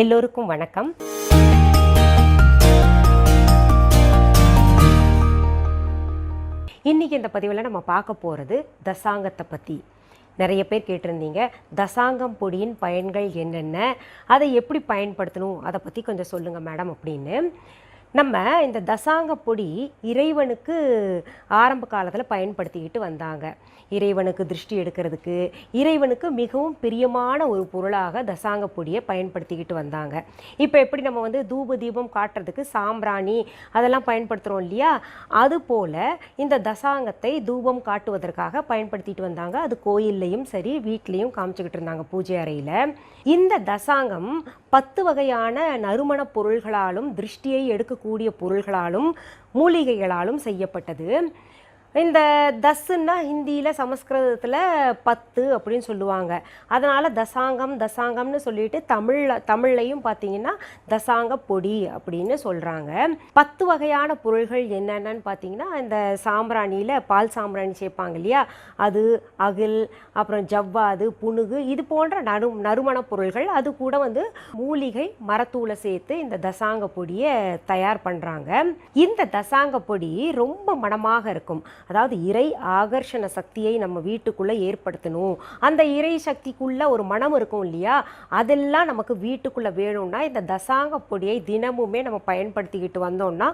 எல்லோருக்கும் வணக்கம். இன்றைக்கி இந்த பதிவில் நம்ம பார்க்க போகிறது தசாங்கத்தை பற்றி. நிறைய பேர் கேட்டிருந்தீங்க, தசாங்கம் பொடியின் பயன்கள் என்னென்ன, அதை எப்படி பயன்படுத்தணும், அதை பற்றி கொஞ்சம் சொல்லுங்கள் மேடம் அப்படின்னு. நம்ம இந்த தசாங்க பொடி இறைவனுக்கு ஆரம்ப காலத்தில் பயன்படுத்திக்கிட்டு வந்தாங்க. இறைவனுக்கு திருஷ்டி எடுக்கிறதுக்கு, இறைவனுக்கு மிகவும் பிரியமான ஒரு பொருளாக தசாங்க பொடியை பயன்படுத்திக்கிட்டு வந்தாங்க. இப்போ எப்படி நம்ம தூப தீபம் காட்டுறதுக்கு சாம்பிராணி அதெல்லாம் பயன்படுத்துகிறோம் இல்லையா, அதுபோல் இந்த தசாங்கத்தை தூபம் காட்டுவதற்காக பயன்படுத்திட்டு வந்தாங்க. அது கோயில்லையும் சரி வீட்லேயும் காமிச்சிக்கிட்டு இருந்தாங்க பூஜை அறையில். இந்த தசாங்கம் 10 வகையான நறுமண பொருள்களாலும் திருஷ்டியை எடுக்கக்கூடிய பொருள்களாலும் மூலிகைகளாலும் செய்யப்பட்டது. இந்த தஸ்ன்னா ஹிந்தியில் சமஸ்கிருதத்தில் 10 அப்படின்னு சொல்லுவாங்க. அதனால் தசாங்கம்னு சொல்லிட்டு தமிழ்லையும் பார்த்தீங்கன்னா தசாங்க பொடி அப்படின்னு சொல்கிறாங்க. 10 வகையான பொருள்கள் என்னென்னு பார்த்தீங்கன்னா, இந்த சாம்பிராணியில் பால் சாம்பிராணி சேர்ப்பாங்க இல்லையா, அது, அகில், அப்புறம் ஜவ்வாது, புனுகு, இது போன்ற நறுமண பொருள்கள். அது கூட மூலிகை மரத்தூளை சேர்த்து இந்த தசாங்க பொடியை தயார் பண்ணுறாங்க. இந்த தசாங்க பொடி ரொம்ப மணமாக இருக்கும். அதாவது இறை ஆகர்ஷண சக்தியை நம்ம வீட்டுக்குள்ளே ஏற்படுத்தணும். அந்த இறை சக்திக்குள்ளே ஒரு மனம் இருக்கும் இல்லையா, அதெல்லாம் நமக்கு வீட்டுக்குள்ளே வேணும்னா இந்த தசாங்க பொடியை தினமுமே நம்ம பயன்படுத்திக்கிட்டு வந்தோம்னா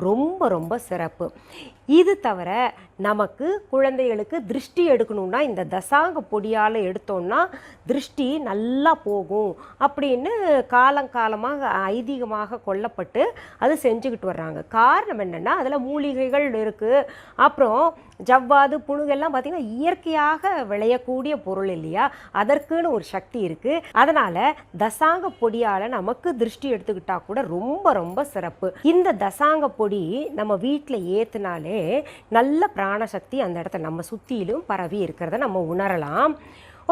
ரொம்ப ரொம்ப சிறப்பு. இது தவிர நமக்கு குழந்தைகளுக்கு திருஷ்டி எடுக்கணும்னா இந்த தசாங்க பொடியால் எடுத்தோம்னா திருஷ்டி நல்லா போகும் அப்படின்னு காலங்காலமாக ஐதீகமாக கொல்லப்பட்டு அது செஞ்சுக்கிட்டு வர்றாங்க. காரணம் என்னென்னா, அதில் மூலிகைகள் இருக்குது. அப்புறம் ஜவ்வாது, புணுகெல்லாம் பார்த்திங்கன்னா இயற்கையாக விளையக்கூடிய பொருள் இல்லையா, அதற்குன்னு ஒரு சக்தி இருக்குது. அதனால் தசாங்க பொடியால் நமக்கு திருஷ்டி எடுத்துக்கிட்டால் கூட ரொம்ப ரொம்ப சிறப்பு. இந்த தசாங்க பொடி நம்ம வீட்டில் ஏற்றுனாலே நல்ல பிராணசக்தி அந்த இடத்துல நம்ம சுற்றிலும் பரவி இருக்கிறத நம்ம உணரலாம்.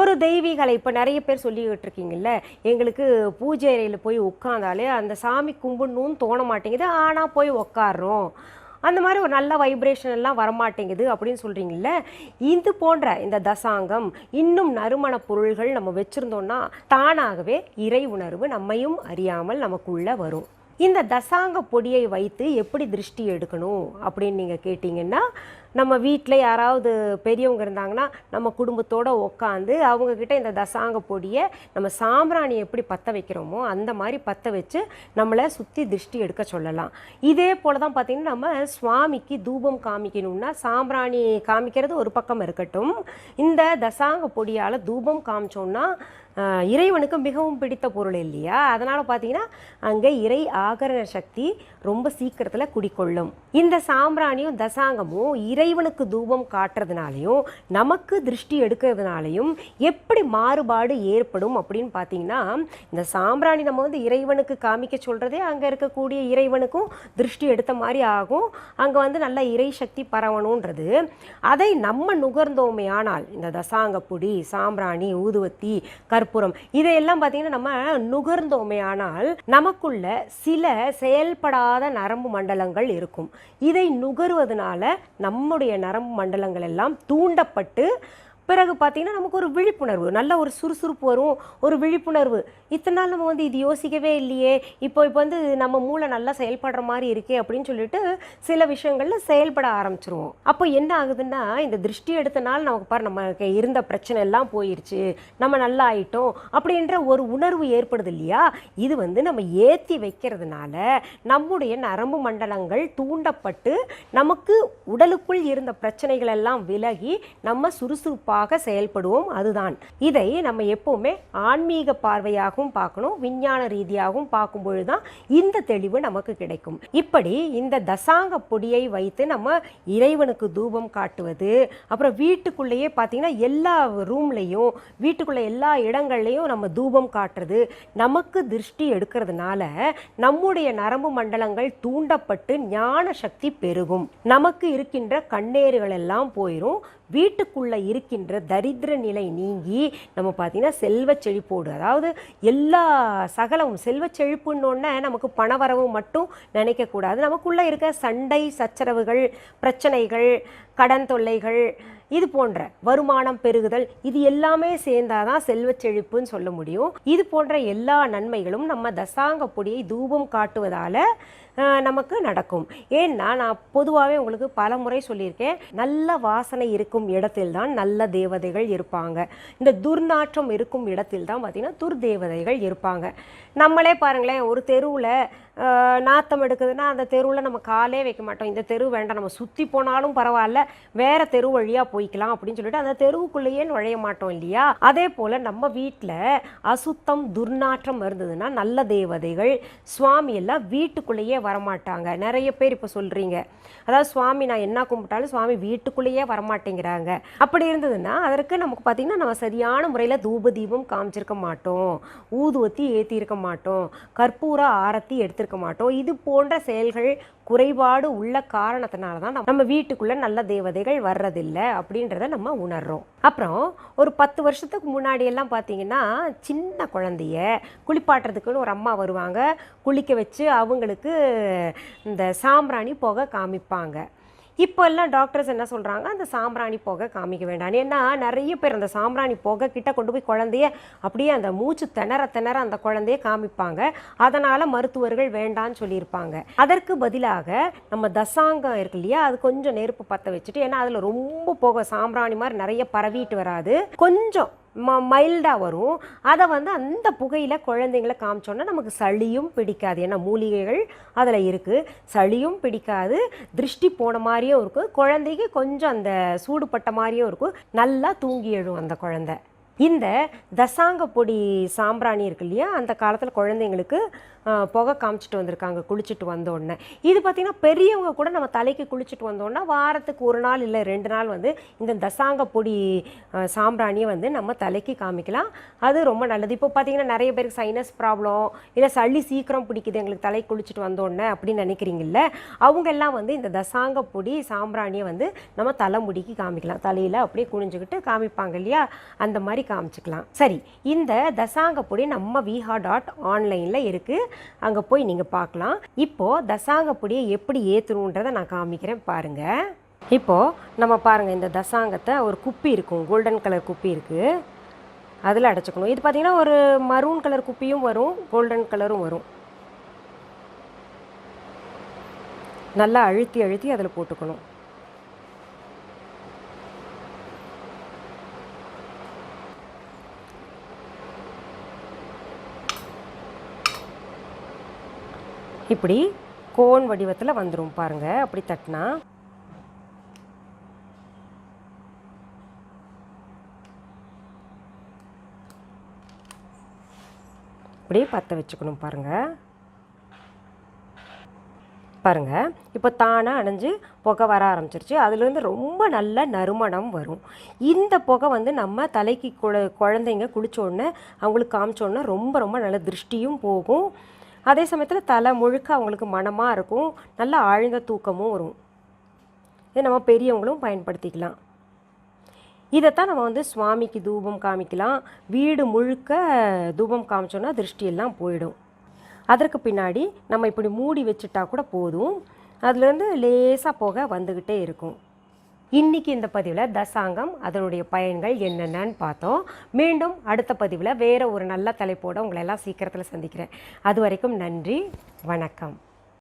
ஒரு தெய்வீகளை இப்போ நிறைய பேர் சொல்லிக்கிட்டு இருக்கீங்கல்ல, எங்களுக்கு பூஜை அறையில் போய் உட்காந்தாலே அந்த சாமி கும்பிடணும்னு தோண மாட்டேங்குது, ஆனால் போய் உட்காரோம், அந்த மாதிரி ஒரு நல்ல வைப்ரேஷன் எல்லாம் வரமாட்டேங்குது அப்படின்னு சொல்கிறீங்கள. இது போன்ற இந்த தசாங்கம் இன்னும் நறுமண பொருள்கள் நம்ம வச்சுருந்தோம்னா தானாகவே இறை உணர்வு நம்மையும் அறியாமல் நமக்குள்ளே வரும். இந்த தசாங்க பொடியை வைத்து எப்படி திருஷ்டி எடுக்கணும் அப்படின்னு நீங்கள் கேட்டிங்கன்னா, நம்ம வீட்டில் யாராவது பெரியவங்க இருந்தாங்கன்னா நம்ம குடும்பத்தோடு உட்காந்து அவங்கக்கிட்ட இந்த தசாங்க பொடியை நம்ம சாம்பிராணி எப்படி பற்ற வைக்கிறோமோ அந்த மாதிரி பற்ற வச்சு நம்மளை சுற்றி திருஷ்டி எடுக்க சொல்லலாம். இதே போல் தான் பார்த்திங்கன்னா, நம்ம சுவாமிக்கு தூபம் காமிக்கணும்னா சாம்பிராணி காமிக்கிறது ஒரு பக்கம் இருக்கட்டும், இந்த தசாங்க பொடியால் தூபம் காமிச்சோன்னா இறைவனுக்கு மிகவும் பிடித்த பொருள் இல்லையா, அதனால் பார்த்தீங்கன்னா அங்கே இறை ஆகரண சக்தி ரொம்ப சீக்கிரத்தில் குடிக்கொள்ளும். இந்த சாம்பிராணியும் தசாங்கமும் இறைவனுக்கு தூபம் காட்டுறதுனாலையும் நமக்கு திருஷ்டி எடுக்கிறதுனாலையும் எப்படி மாறுபாடு ஏற்படும் அப்படின்னு பார்த்தீங்கன்னா, இந்த சாம்பிராணி நம்ம இறைவனுக்கு காமிக்க சொல்கிறதே அங்கே இருக்கக்கூடிய இறைவனுக்கும் திருஷ்டி எடுத்த மாதிரி ஆகும். அங்கே நல்ல இறை சக்தி பரவணுன்றது. அதை நம்ம நுகர்ந்தோமே ஆனால் இந்த தசாங்க பொடி, சாம்பிராணி, ஊதுவத்தி, கற்பூரம் இதையெல்லாம் பார்த்தீங்கன்னா நம்ம நுகர்ந்தோமே ஆனால் நமக்குள்ள சில செயல்படாத நரம்பு மண்டலங்கள் இருக்கும். இதை நுகர்வதனால நம்முடைய நரம்பு மண்டலங்கள் எல்லாம் தூண்டப்பட்டு பிறகு பார்த்தீங்கன்னா நமக்கு ஒரு விழிப்புணர்வு, நல்ல ஒரு சுறுசுறுப்பு வரும், ஒரு விழிப்புணர்வு. இத்தனை நாள் நம்ம இது யோசிக்கவே இல்லையே, இப்போ நம்ம மூளை நல்லா செயல்படுற மாதிரி இருக்கே அப்படின்னு சொல்லிட்டு சில விஷயங்களில் செயல்பட ஆரம்பிச்சிருவோம். அப்போ என்ன ஆகுதுன்னா, இந்த திருஷ்டி எடுத்தனால நமக்கு நமக்கு இருந்த பிரச்சனை எல்லாம் போயிடுச்சு, நம்ம நல்லா ஆயிட்டோம் அப்படின்ற ஒரு உணர்வு ஏற்படுது இல்லையா. இது நம்ம ஏற்றி வைக்கிறதுனால நம்முடைய நரம்பு மண்டலங்கள் தூண்டப்பட்டு நமக்கு உடலுக்குள் இருந்த பிரச்சனைகள் எல்லாம் விலகி நம்ம சுறுசுறுப்பாக செயல்படுவோம். அதுதான் இதை நம்ம எப்பவுமே ஆன்மீக பார்வையாகவும் பார்க்கணும், விஞ்ஞான ரீதியாகவும் பார்க்கும்பொழுது தான் இந்த தெளிவு நமக்கு கிடைக்கும். இப்படி இந்த தசாங்க பொடியை வைத்து நம்ம இறைவனுக்கு தூபம் காட்டுவது, அப்புறம் வீட்டுக்குள்ளேயே பார்த்தீங்கன்னா எல்லா ரூம்லையும் வீட்டுக்குள்ள எல்லா இடங்கள்லையும் நம்ம தூபம் காட்டுறது நமக்கு திருஷ்டி எடுக்கிறதுனால நம்முடைய நரம்பு மண்டலங்கள் தூண்டப்பட்டு ஞான சக்தி பெருகும். நமக்கு இருக்கின்ற கண்ணேறுகள் எல்லாம் போயிடும். வீட்டுக்குள்ளே இருக்கின்ற தரித்திர நிலை நீங்கி நம்ம பார்த்திங்கன்னா செல்வ செழிப்போடு, அதாவது எல்லா சகலமும் செல்வ செழிப்புன்னொன்னே நமக்கு பணவரவு மட்டும் நினைக்கக்கூடாது. நமக்குள்ளே இருக்க சண்டை சச்சரவுகள், பிரச்சனைகள், கடன் தொல்லைகள், இது போன்ற வருமானம் பெருகுதல், இது எல்லாமே சேர்ந்தாதான் செல்வ செழிப்புன்னு சொல்ல முடியும். இது போன்ற எல்லா நன்மைகளும் நம்ம தசாங்க பொடியை தூபம் காட்டுவதால நமக்கு நடக்கும். ஏன்னா நான் பொதுவாகவே உங்களுக்கு பல முறை சொல்லியிருக்கேன், நல்ல வாசனை இருக்கும் இடத்தில் தான் நல்ல தேவதைகள் இருப்பாங்க. இந்த துர்நாற்றம் இருக்கும் இடத்தில் தான் பார்த்தீங்கன்னா துர்தேவதைகள் இருப்பாங்க. நம்மளே பாருங்களேன், ஒரு தெருவில் நாத்தம் எடுக்குதுன்னா அந்த தெருவில் நம்ம காலே வைக்க மாட்டோம். இந்த தெரு வேண்டாம், நம்ம சுற்றி போனாலும் பரவாயில்ல, வேற தெரு வழியாக போய்க்கலாம் அப்படின்னு சொல்லிட்டு அந்த தெருவுக்குள்ளேயே நுழைய மாட்டோம் இல்லையா? அதே போல் நம்ம வீட்டில் அசுத்தம் துர்நாற்றம் இருந்ததுன்னா நல்ல தேவதைகள் சுவாமி எல்லாம் வீட்டுக்குள்ளேயே வரமாட்டாங்க. நிறைய பேர் இப்போ சொல்கிறீங்க, அதாவது சுவாமி நான் என்ன கும்பிட்டாலும் சுவாமி வீட்டுக்குள்ளேயே வரமாட்டேங்கிறாங்க. அப்படி இருந்ததுன்னா அதற்கு நமக்கு பார்த்திங்கன்னா நம்ம சரியான முறையில் தூப தீபம் காமிச்சிருக்க மாட்டோம், ஊதுவத்தி ஏற்றிருக்க மாட்டோம், கற்பூர ஆரத்தி எடுத்திருக்க மாட்டோம். இது போன்ற செயல்கள் குறைபாடு உள்ள காரணத்தினால தான் நம்ம வீட்டுக்குள்ள நல்ல தேவதைகள் வர்றதில்லை அப்படின்றத நம்ம உணர்றோம். அப்புறம் ஒரு 10 வருஷத்துக்கு முன்னாடி எல்லாம் பார்த்தீங்கன்னா சின்ன குழந்தைய குளிப்பாட்டுறதுக்குன்னு ஒரு அம்மா வருவாங்க, குளிக்க வச்சு அவங்களுக்கு இந்த சாம்பிராணி புகை காமிப்பாங்க. இப்போ எல்லாம் டாக்டர்ஸ் என்ன சொல்கிறாங்க, அந்த சாம்பிராணி புகை காமிக்க வேண்டாம். ஏன்னா நிறைய பேர் அந்த சாம்பிராணி புகை கிட்ட கொண்டு போய் குழந்தைய அப்படியே அந்த மூச்சு திணற திணற அந்த குழந்தைய காமிப்பாங்க. அதனால் மருத்துவர்கள் வேண்டான்னு சொல்லியிருப்பாங்க. அதற்கு பதிலாக நம்ம தசாங்கம் இருக்கு இல்லையா, அது கொஞ்சம் நெருப்பு பற்ற வச்சுட்டு, ஏன்னா அதில் ரொம்ப புகை சாம்பிராணி மாதிரி நிறைய பரவிட்டு வராது, கொஞ்சம் மைல்டாக வரும். அதை அந்த புகையில் குழந்தைங்களை காமிச்சோன்னா நமக்கு சளியும் பிடிக்காது. ஏன்னா மூலிகைகள் அதில் இருக்குது, சளியும் பிடிக்காது, திருஷ்டி போன மாதிரியும் இருக்கும், குழந்தைக்கு கொஞ்சம் அந்த சூடுபட்ட மாதிரியும் இருக்கும், நல்லா தூங்கி எழும் அந்த குழந்தை. இந்த தசாங்க பொடி சாம்பிராணி இருக்கு இல்லையா, அந்த காலத்தில் குழந்தைங்களுக்கு புகை காமிச்சிட்டு வந்திருக்காங்க குளிச்சுட்டு வந்தோடனே. இது பார்த்திங்கன்னா பெரியவங்க கூட நம்ம தலைக்கு குளிச்சுட்டு வந்தோன்னா வாரத்துக்கு 1 நாள் இல்லை 2 நாள் இந்த தசாங்க பொடி சாம்பிராணியை நம்ம தலைக்கு காமிக்கலாம். அது ரொம்ப நல்லது. இப்போ பார்த்திங்கன்னா நிறைய பேருக்கு சைனஸ் ப்ராப்ளம், இல்லை சளி சீக்கிரம் பிடிக்குது எங்களுக்கு தலைக்கு குளிச்சுட்டு வந்தோடனே அப்படின்னு நினைக்கிறீங்கல்ல, அவங்க எல்லாம் இந்த தசாங்க பொடி சாம்பிராணியை நம்ம தலைமுடிக்கு காமிக்கலாம். தலையில் அப்படியே குனிஞ்சுக்கிட்டு காமிப்பாங்க இல்லையா, அந்த மாதிரி காமிச்சுக்கலாம். சரி, இந்த தசாங்க பொடி நம்ம viha.online இருக்குது, அங்கே போய் நீங்கள் பார்க்கலாம். இப்போது தசாங்க பொடியை எப்படி ஏற்றணுன்றதை நான் காமிக்கிறேன் பாருங்கள். இப்போது நம்ம பாருங்கள், இந்த தசாங்கத்தை ஒரு குப்பி இருக்கும், கோல்டன் கலர் குப்பி இருக்குது, அதில் அடைச்சிக்கணும். இது பார்த்திங்கன்னா ஒரு மரூன் கலர் குப்பியும் வரும், கோல்டன் கலரும் வரும். நல்லா அழுத்தி அழுத்தி அதில் போட்டுக்கணும். இப்படி கோன் வடிவத்தில் வந்துடும் பாருங்கள். அப்படி தட்டினா இப்படி பற்ற வச்சுக்கணும் பாருங்கள். பாருங்கள், இப்போ தானாக அணைஞ்சு புகை வர ஆரம்பிச்சிருச்சு. அதுலேருந்து ரொம்ப நல்ல நறுமணம் வரும். இந்த புகை நம்ம தலைக்கு குழந்தைங்க குளித்தோடனே அவங்களுக்கு காமிச்சோடனே ரொம்ப ரொம்ப நல்ல திருஷ்டியும் போகும். அதே சமயத்தில் தலை முழுக்க அவங்களுக்கு மனமாக இருக்கும், நல்ல ஆழ்ந்த தூக்கமும் வரும். இதை நம்ம பெரியவங்களும் பயன்படுத்திக்கலாம். இதைத்தான் நம்ம சுவாமிக்கு தூபம் காமிக்கலாம். வீடு முழுக்க தூபம் காமிச்சோன்னா திருஷ்டியெல்லாம் போயிடும். அதற்கு பின்னாடி நம்ம இப்படி மூடி வச்சுட்டா கூட போதும், அதுலேருந்து லேசாக புகை வந்துக்கிட்டே இருக்கும். இன்றைக்கி இந்த பதிவில் தசாங்கம் அதனுடைய பயன்கள் என்னென்னு பார்த்தோம். மீண்டும் அடுத்த பதிவில் வேறு ஒரு நல்ல தலைப்போடு உங்களை எல்லாம் சீக்கிரத்தில் சந்திக்கிறேன். அது வரைக்கும் நன்றி, வணக்கம்.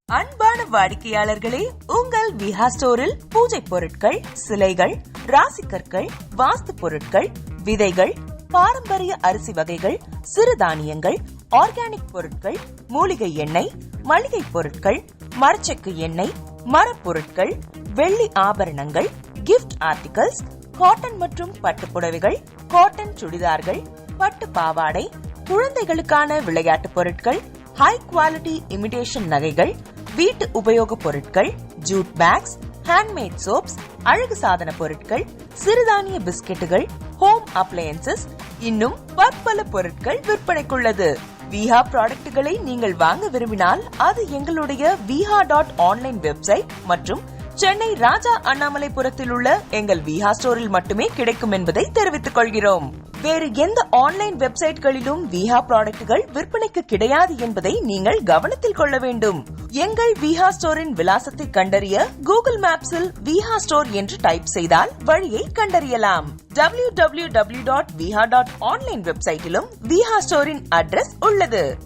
அன்பான வாடிக்கையாளர்களே, உங்கள் விஹா ஸ்டோரில் பூஜை பொருட்கள், சிலைகள், ராசிக்கற்கள், வாஸ்து பொருட்கள், விதைகள், பாரம்பரிய அரிசி வகைகள், சிறுதானியங்கள், ஆர்கானிக் பொருட்கள், மூலிகை எண்ணெய், மளிகை பொருட்கள், மரச்செக்கு எண்ணெய், மரப்பொருட்கள், வெள்ளி ஆபரணங்கள், கிஃப்ட் ஆர்டிகல்ஸ், காட்டன் மற்றும் பட்டு புடவைகள், காட்டன் சுடிதார்கள், பட்டு பாவாடை, குழந்தைகளுக்கான விளையாட்டு பொருட்கள், ஹை குவாலிட்டி இமிடேஷன் நகைகள், வீட்டு உபயோக பொருட்கள், ஜூட் பேக்ஸ், ஹேண்ட்மேட் சோப்ஸ், அழகு சாதன பொருட்கள், சிறுதானிய பிஸ்கெட்டுகள், ஹோம் அப்ளையன்சஸ், இன்னும் பற்பல பொருட்கள் விற்பனைக்குள்ளது. விஹா ப்ராடக்ட்களை நீங்கள் வாங்க விரும்பினால் அது எங்களுடைய viha.online வெப்சைட் மற்றும் சென்னை ராஜா அண்ணாமலைபுரத்தில் உள்ள எங்கள் விஹா ஸ்டோரில் மட்டுமே கிடைக்கும் என்பதை தெரிவித்துக் கொள்கிறோம். வேறு எந்த ஆன்லைன் வெப்சைட்களிலும் விஹா ப்ராடக்ட்கள் விற்பனைக்கு கிடையாது என்பதை நீங்கள் கவனத்தில் கொள்ள வேண்டும். எங்கள் விஹா ஸ்டோரின் விலாசத்தை கண்டறிய கூகுள் மேப்ஸில் விஹா ஸ்டோர் என்று டைப் செய்தால் வழியை கண்டறியலாம். www.viha.online வெப்சைட்டிலும் விஹா ஸ்டோரின் அட்ரஸ் உள்ளது.